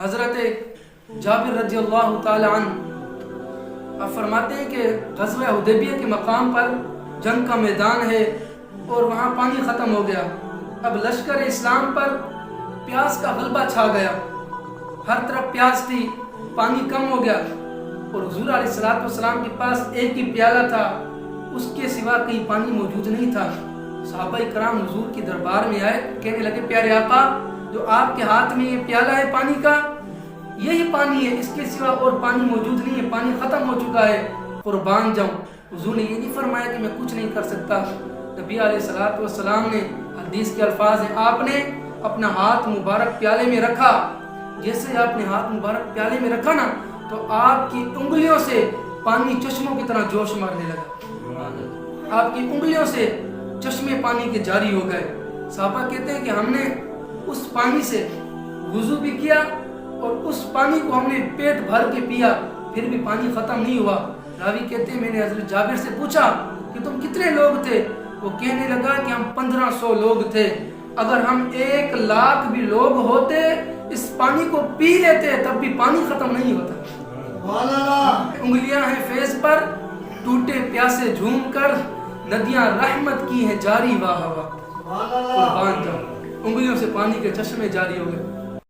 حضرت جابر رضی اللہ تعالی عنہ آپ فرماتے ہیں کہ غزوہ حدیبیہ کے مقام پر جنگ کا میدان ہے اور وہاں پانی ختم ہو گیا. اب لشکر اسلام پر پیاس کا غلبہ چھا گیا, ہر طرف پیاس تھی, پانی کم ہو گیا اور حضور علیہ السلام کے پاس ایک ہی پیالہ تھا, اس کے سوا کہیں پانی موجود نہیں تھا. صحابہ کرام حضور کے دربار میں آئے, کہنے لگے پیارے آقا جو آپ کے ہاتھ میں یہ پیالہ ہے پانی کا, یہی پانی ہے, اس کے سوا اور پانی موجود نہیں ہے, پانی ختم ہو چکا ہے, قربان جاؤں. حضور نے یہ نہیں فرمایا کہ میں کچھ نہیں کر سکتا. نبی علیہ السلام نے, حدیث کے الفاظ ہیں, آپ نے اپنا ہاتھ مبارک پیالے میں رکھا, جیسے آپ نے ہاتھ مبارک پیالے میں رکھا نا تو آپ کی انگلیوں سے پانی چشموں کی طرح جوش مارنے لگا, آپ کی انگلیوں سے چشمے پانی کے جاری ہو گئے. صحابہ کہتے ہیں کہ ہم نے اس پانی سے وضو بھی کیا اور اس پانی کو ہم نے پیٹ بھر کے پیا, پھر بھی پانی ختم نہیں ہوا. راوی کہتے ہیں میں نے حضرت جابر سے پوچھا کہ تم کتنے لوگ تھے؟ وہ کہنے لگا کہ ہم 1500 لوگ تھے. اگر ہم 1 لاکھ بھی لوگ ہوتے اس پانی کو پی لیتے تب بھی پانی ختم نہیں ہوتا. انگلیاں ہیں فیض پر, ٹوٹے پیاسے جھوم کر ندیاں رحمت کی ہیں جاری, واہ واہ, قربان جاؤں, انگلیوں سے پانی کے چشمے جاری ہو گئے.